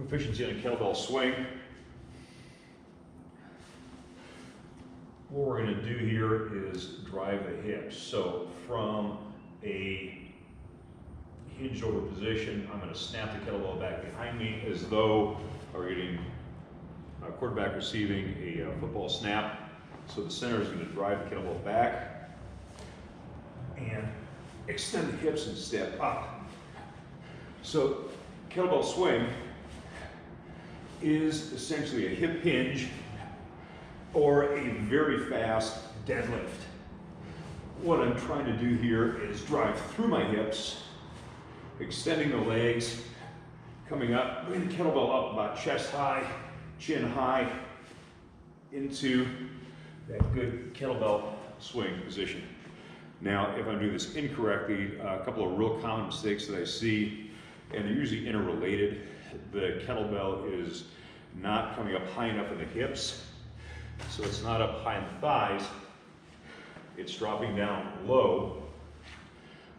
proficiency on a kettlebell swing. What we're going to do here is drive the hips. So from a hinged over position, I'm going to snap the kettlebell back behind me as though we're getting a quarterback receiving a football snap. So the center is going to drive the kettlebell back and extend the hips and step up. So kettlebell swing is essentially a hip hinge or a very fast deadlift. What I'm trying to do here is drive through my hips, extending the legs, coming up, bring the kettlebell up about chest high, chin high, into that good kettlebell swing position. Now, if I'm doing this incorrectly, a couple of real common mistakes that I see, and they're usually interrelated. The kettlebell is not coming up high enough in the hips, so it's not up high in the thighs. It's dropping down low,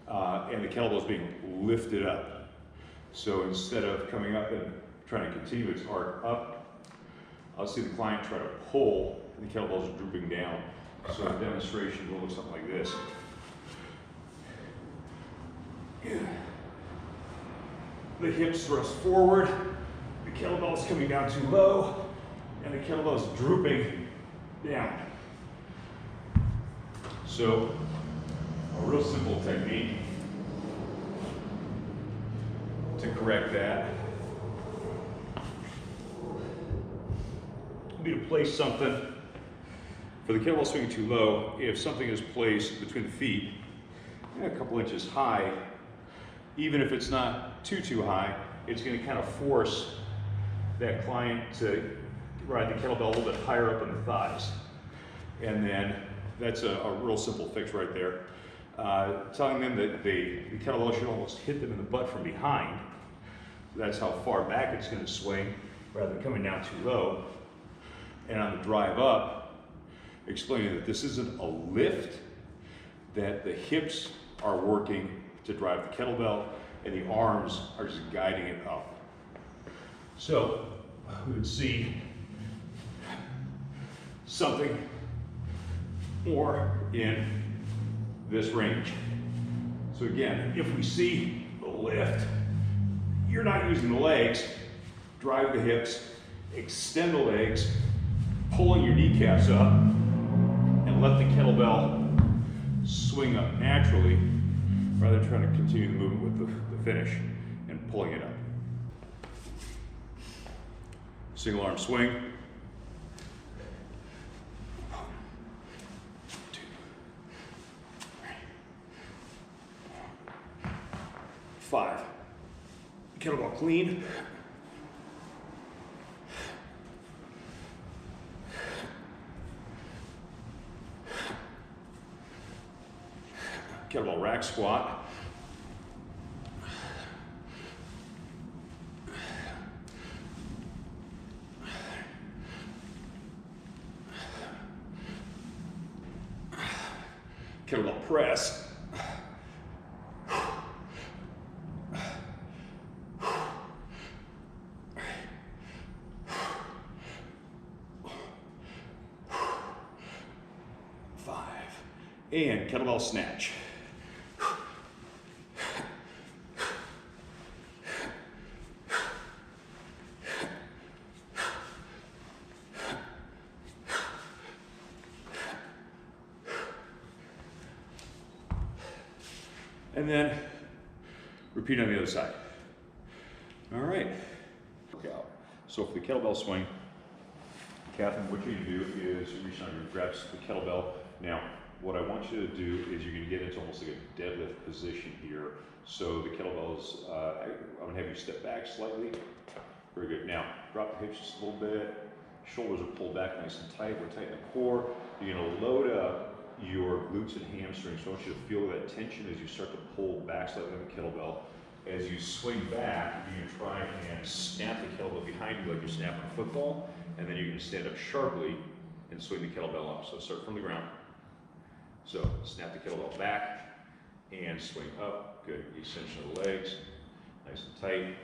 and the kettlebell is being lifted up. So instead of coming up and trying to continue its arc up, I'll see the client try to pull, and the kettlebell is drooping down. So the demonstration will look something like this. The hips thrust forward, the kettlebell is coming down too low, and the kettlebell is drooping down. So, a real simple technique to correct that would be to place something. For the kettlebell swinging too low, if something is placed between the feet, a couple inches high, even if it's not too high, it's going to kind of force that client to ride the kettlebell a little bit higher up in the thighs. And then that's a real simple fix right there. Telling them that the kettlebell should almost hit them in the butt from behind. That's how far back it's going to swing rather than coming down too low. And on the drive up, explaining that this isn't a lift, that the hips are working to drive the kettlebell and the arms are just guiding it up. So we would see something more in this range. So again, if we see the lift, you're not using the legs, drive the hips, extend the legs, pulling your kneecaps up, and let the kettlebell swing up naturally rather than trying to continue the movement with the finish and pulling it up. Single arm swing. 1, 2, 3, 5. Kettlebell clean. Kettlebell rack squat. Kettlebell press. And kettlebell snatch. And then repeat on the other side. All right. So for the kettlebell swing, Catherine, what you're going to do is reach on your grabs the kettlebell. Now, what I want you to do is you're going to get into almost like a deadlift position here. So the kettlebells, I'm going to have you step back slightly. Very good. Now, drop the hips just a little bit. Shoulders are pulled back nice and tight. We're tight in the core. You're going to load up your glutes and hamstrings. So I want you to feel that tension as you start to pull back slightly on the kettlebell. As you swing back, you're going to try and snap the kettlebell behind you like you're snapping a football. And then you're going to stand up sharply and swing the kettlebell up. So start from the ground. So snap the kettlebell back and swing up. Good. Extension of the legs. Nice and tight.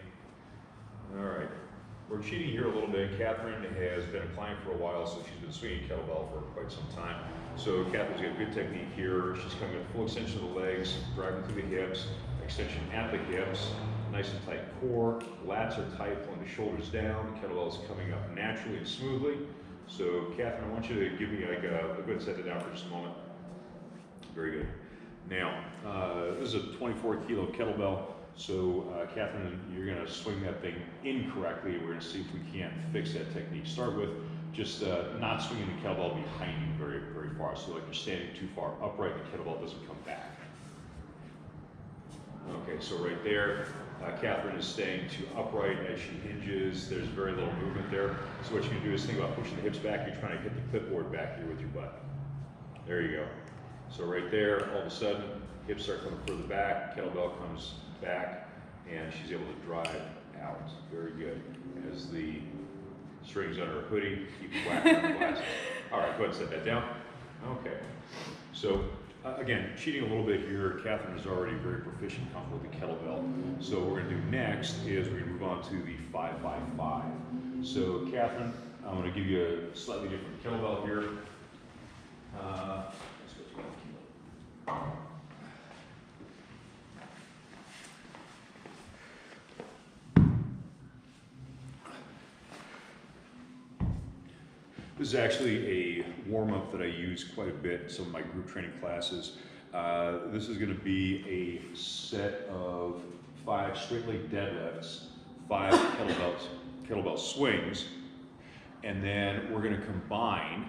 All right. We're cheating here a little bit. Catherine has been applying for a while, so she's been swinging kettlebell for quite some time. So Catherine's got good technique here. She's coming at full extension of the legs, driving through the hips, extension at the hips, nice and tight core, lats are tight, pulling the shoulders down, the kettlebell is coming up naturally and smoothly. So Catherine, I want you to give me like a good set it down for just a moment. Very good. Now, this is a 24 kilo kettlebell. So Catherine, you're gonna swing that thing incorrectly. We're gonna see if we can't fix that technique. Start with just not swinging the kettlebell behind you very, very far. So like you're standing too far upright, the kettlebell doesn't come back. Okay, so right there, Catherine is staying too upright as she hinges. There's very little movement there. So what you can do is think about pushing the hips back. You're trying to hit the clipboard back here with your butt. There you go. So right there, all of a sudden, hips start coming further back, kettlebell comes back, and she's able to drive out. Very good. As the strings on her hoodie keep whacking on the glass. All right, go ahead and set that down. Okay. So again, cheating a little bit here. Catherine is already very proficient, comfortable with the kettlebell. So what we're going to do next is we're going to move on to the 5x5. So Catherine, I'm going to give you a slightly different kettlebell here. Let's go to 1 kilo. This is actually a warm-up that I use quite a bit in some of my group training classes. This is going to be a set of 5 straight leg deadlifts, 5 kettlebell swings, and then we're going to combine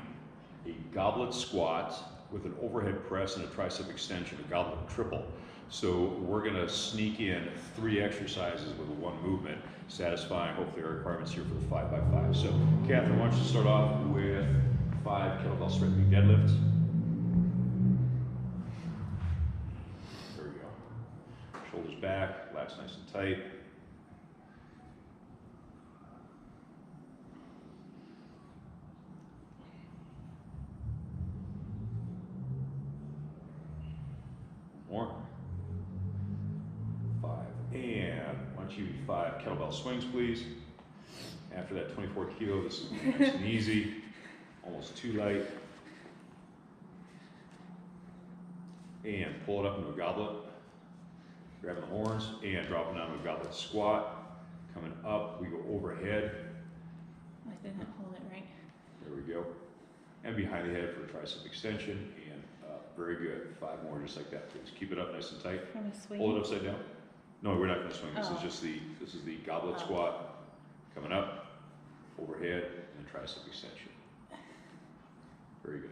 a goblet squat with an overhead press and a tricep extension, a goblet triple. So we're going to sneak in 3 exercises with 1 movement, satisfying hopefully our requirements here for the 5x5. So Catherine, why don't you start off with 5 kettlebell straight leg deadlifts. There we go. Shoulders back, lats nice and tight. More. 5. And why don't you do 5 kettlebell swings, please. After that 24 kilo, this is nice and easy, almost too light. And pull it up into a goblet, grabbing the horns, and dropping down to a goblet squat. Coming up, we go overhead. I didn't hold it right. There we go. And behind the head for a tricep extension, and up. Very good. 5 more just like that, please. Keep it up nice and tight. Hold it upside down. No, we're not going to swing. This is just the goblet squat. Coming up, overhead, and tricep extension. Very good.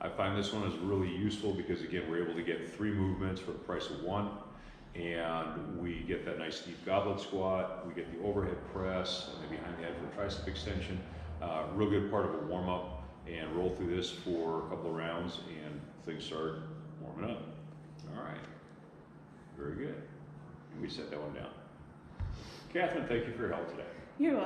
I find this one is really useful because again, we're able to get 3 movements for the price of 1. And we get that nice deep goblet squat, we get the overhead press, and then behind the head for a tricep extension. Real good part of a warm-up, and roll through this for a couple of rounds and things start warming up. All right, very good. And we set that one down. Catherine, thank you for your help today. You're welcome.